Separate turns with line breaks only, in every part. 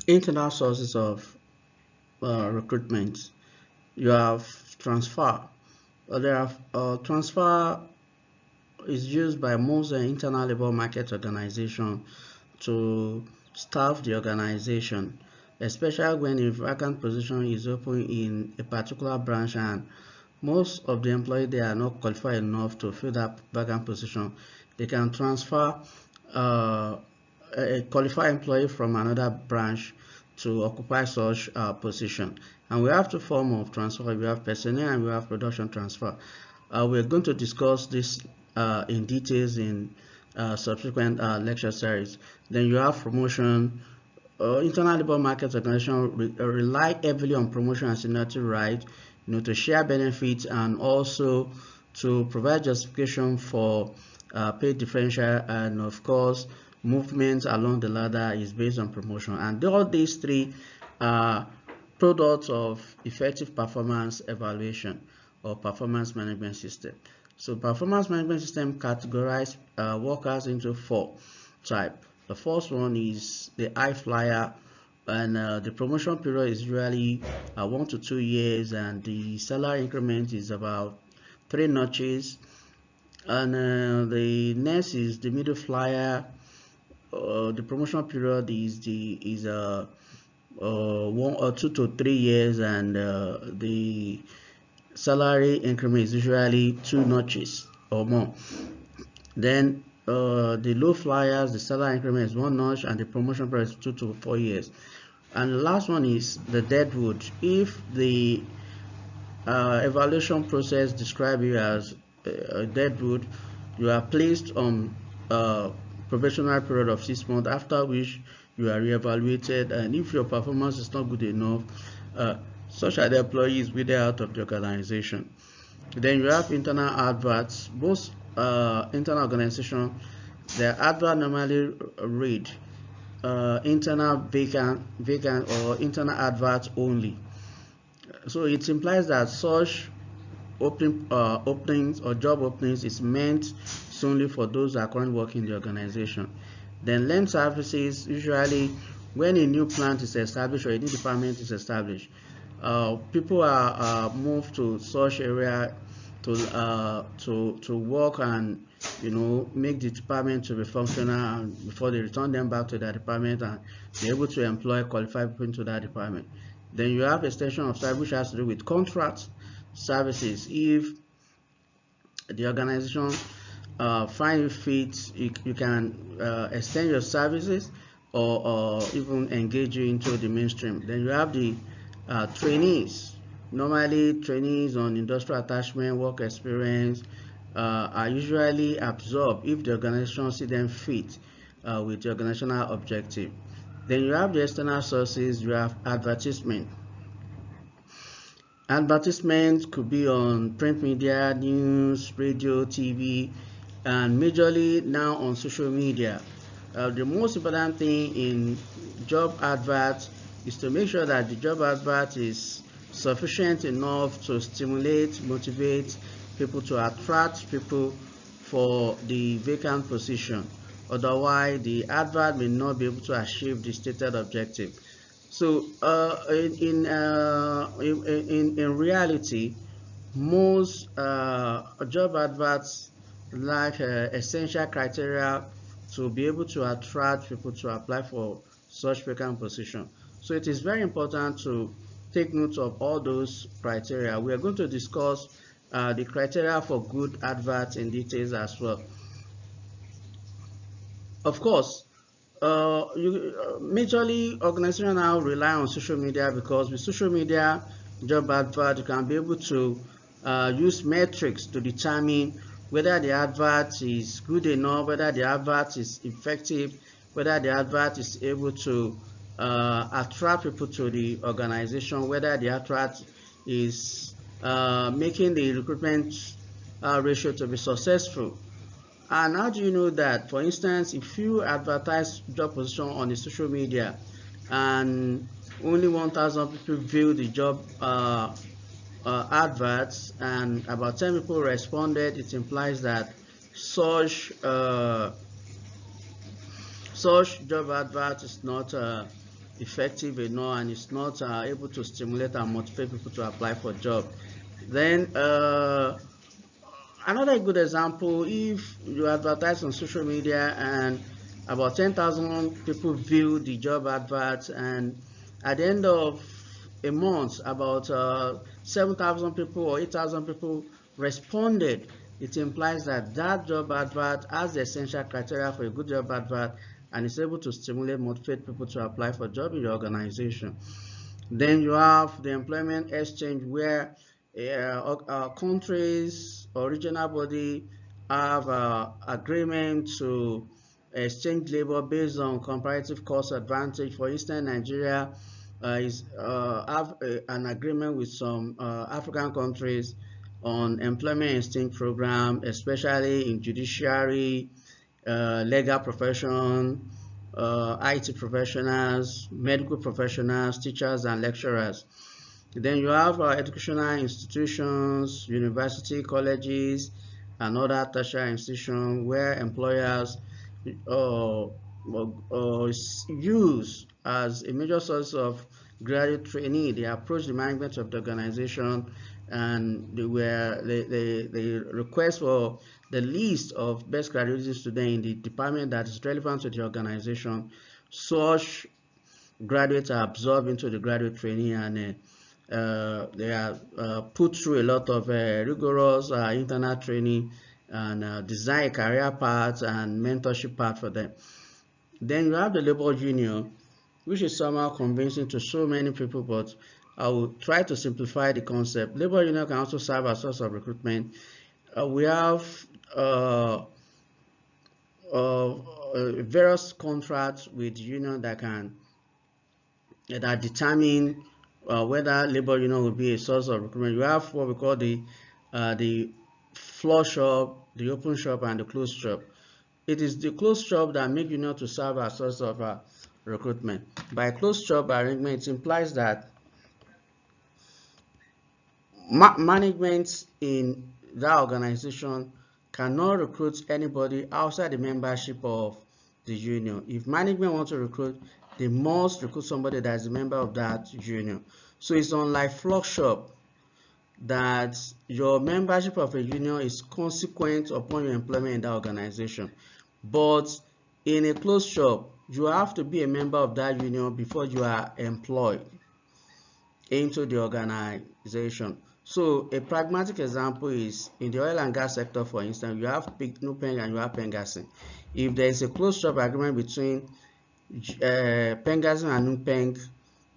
Internal sources of recruitment. You have transfer. Transfer is used by most internal labor market organization to staff the organization, especially when a vacant position is open in a particular branch and most of the employees they are not qualified enough to fill that vacant position. They can transfer a qualified employee from another branch to occupy such position. And we have two forms of transfer. We have personnel and we have production transfer. We're going to discuss this in details in subsequent lecture series. Then you have promotion. Internal labor market organization rely heavily on promotion and seniority right, to share benefits and also to provide justification for pay differential, and of course movement along the ladder is based on promotion. And all these three are products of effective performance evaluation or performance management system. So performance management system categorize workers into four types. The first one is the high flyer, and the promotion period is usually 1 to 2 years, and the salary increment is about 3 notches. And the next is the middle flyer. The promotion period is 1 or 2 to 3 years, and the salary increment is usually 2 notches or more. Then the low flyers, the salary increment is 1 notch, and the promotion period is 2 to 4 years. And the last one is the deadwood. If the evaluation process describes you as a deadwood, you are placed on a probationary period of 6 months, after which you are re-evaluated, and if your performance is not good enough, such an employee is weeded out of the organization. Then you have internal adverts. Most internal organizations, their advert normally read internal vacant or internal adverts only. So it implies that such openings or job openings is meant solely for those that are currently working in the organization. Then learned services, usually when a new plant is established or a new department is established, people are moved to such area to work and make the department to be functional, and before they return them back to their department and be able to employ qualified people into that department. Then you have extension of service, which has to do with contract services. If the organization find it fit, you can extend your services or even engage you into the mainstream. Then you have the trainees. Normally trainees on industrial attachment, work experience are usually absorbed if the organization see them fit with the organizational objective. Then you have the external sources. You have advertisement. Advertisements could be on print media, news, radio, TV, and majorly now on social media. The most important thing in job adverts is to make sure that the job advert is sufficient enough to stimulate, motivate people, to attract people for the vacant position. Otherwise, the advert may not be able to achieve the stated objective. So in reality, most job adverts lack essential criteria to be able to attract people to apply for such vacant position. So it is very important to take note of all those criteria. We are going to discuss the criteria for good adverts in details as well. Of course, majorly organizations now rely on social media, because with social media job advert, you can be able to use metrics to determine whether the advert is good enough, whether the advert is effective, whether the advert is able to attract people to the organization, whether the advert is making the recruitment ratio to be successful. And how do you know that? For instance, if you advertise job position on the social media and only 1,000 people view the job adverts and about 10 people responded, it implies that such job advert is not effective enough and it's not able to stimulate and motivate people to apply for job. Then another good example, if you advertise on social media and about 10,000 people view the job advert, and at the end of a month about 7,000 people or 8,000 people responded, it implies that that job advert has the essential criteria for a good job advert and is able to stimulate, motivate people to apply for job in your organization. Then you have the employment exchange, where countries or regional body have agreement to exchange labor based on comparative cost advantage. For instance, Nigeria have an agreement with some African countries on employment exchange program, especially in judiciary, legal profession, IT professionals, medical professionals, teachers, and lecturers. Then you have educational institutions, university, colleges, and other tertiary institutions where employers uh, use as a major source of graduate training. They approach the management of the organization and they request for the list of best graduating students in the department that is relevant to the organization. Such graduates are absorbed into the graduate training, and they are put through a lot of rigorous internal training and design a career path and mentorship path for them. Then you have the labor union, which is somehow convincing to so many people, but I will try to simplify the concept. Labor union can also serve as a source of recruitment. We have various contracts with union that determine whether labor union will be a source of recruitment. You have what we call the floor shop, the open shop, and the closed shop. It is the closed shop that make union to serve as source of recruitment. By closed shop arrangement, it implies that management in that organization cannot recruit anybody outside the membership of the union. If management wants to recruit, they must recruit somebody that is a member of that union. So it's unlike flock shop that your membership of a union is consequent upon your employment in that organization. But in a closed shop, you have to be a member of that union before you are employed into the organization. So a pragmatic example is in the oil and gas sector. For instance, you have NUPENG and you have PENGASIN. If there is a closed shop agreement between PENGASIN and NUPENG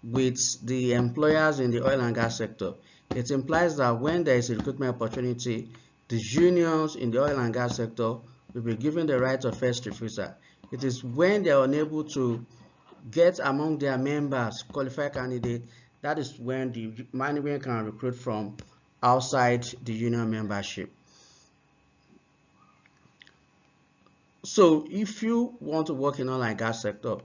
with the employers in the oil and gas sector, it implies that when there is a recruitment opportunity, the unions in the oil and gas sector will be given the right of first refusal. It is when they are unable to get among their members qualified candidates, that is when the management can recruit from outside the union membership. So if you want to work in oil and gas sector,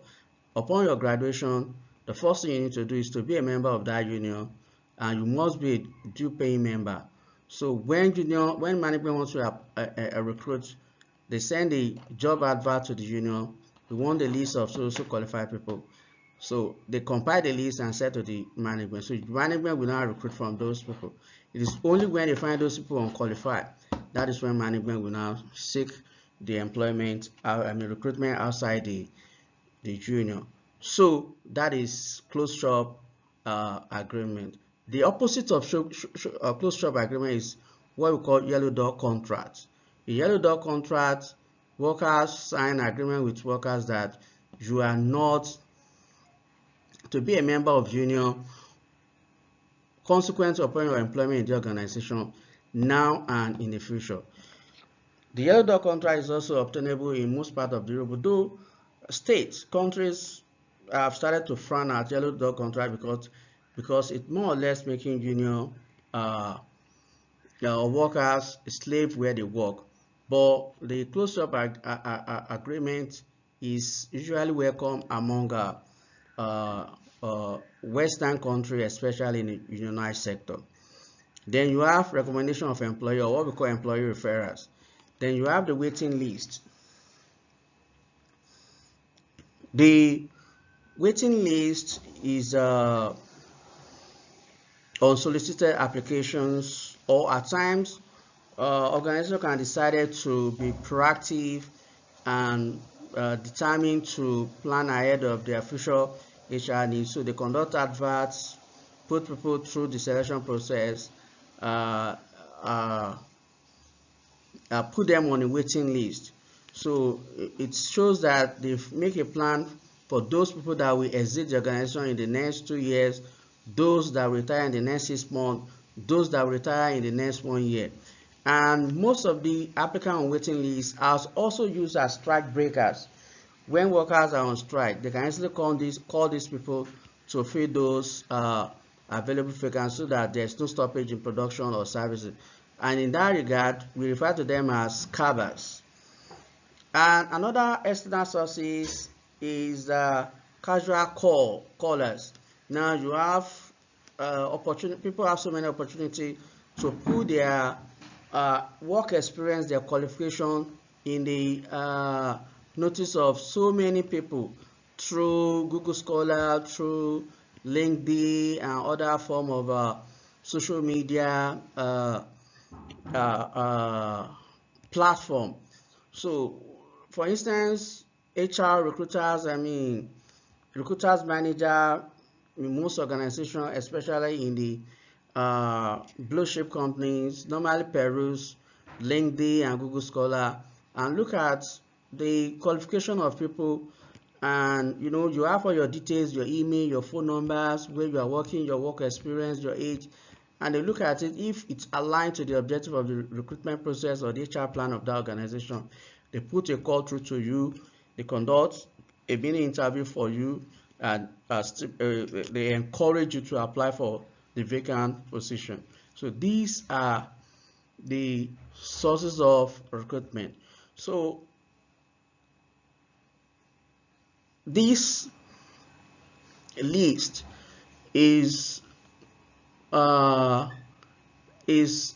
upon your graduation, the first thing you need to do is to be a member of that union, and you must be a due paying member. So when management wants to recruit, they send a job advert to the union. We want the list of so qualified people. So they compile the list and send to the management. So the management will now recruit from those people. It is only when they find those people unqualified, that is when management will now seek the recruitment outside the union. So that is closed shop agreement. The opposite of closed shop agreement is what we call yellow dog contract. In yellow dog contract, workers sign agreement with workers that you are not to be a member of union consequent upon your employment in the organization now and in the future. The yellow dog contract is also obtainable in most parts of the Europe, though countries have started to frown at yellow dog contract because it more or less making union workers slave where they work. But the closed shop agreement is usually welcome among Western countries, especially in the unionized sector. Then you have recommendation of employer, or what we call employee referrals. Then you have the waiting list. The Waiting list is unsolicited applications, or at times organizations can decide to be proactive and determined to plan ahead of their future HR needs. So they conduct adverts, put people through the selection process, uh, uh, put them on a waiting list. So it shows that they make a plan for those people that will exit the organization in the next 2 years, those that retire in the next 6 months, those that retire in the next 1 year. And most of the applicant on waiting list are also used as strike breakers. When workers are on strike, they can easily call these people to fill those available vacancies so that there's no stoppage in production or services. And in that regard, we refer to them as covers. And another external sources is casual callers. Now you have opportunity. People have so many opportunity to put their work experience, their qualification in the notice of so many people through Google Scholar, through LinkedIn, and other form of social media uh, uh, platform. So, for instance, HR recruiters, recruiters manager in most organizations, especially in the blue chip companies, normally peruse LinkedIn and Google Scholar and look at the qualification of people, and you have all your details, your email, your phone numbers, where you are working, your work experience, your age, and they look at it. If it's aligned to the objective of the recruitment process or the HR plan of that organization, they put a call through to you, they conduct a mini interview for you, and they encourage you to apply for the vacant position. So these are the sources of recruitment. So this list is uh,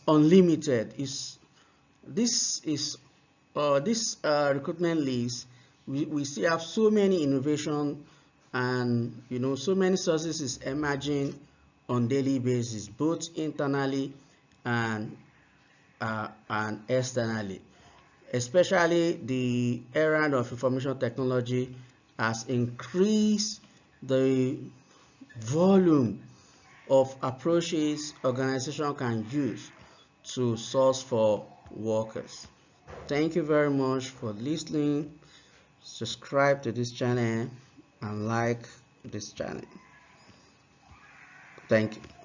unlimited. This recruitment list. We still have so many innovation, and so many sources is emerging on daily basis, both internally and externally. Especially the era of information technology has increased the volume of approaches organization can use to source for workers. Thank you very much for listening. Subscribe to this channel and like this channel. Thank you.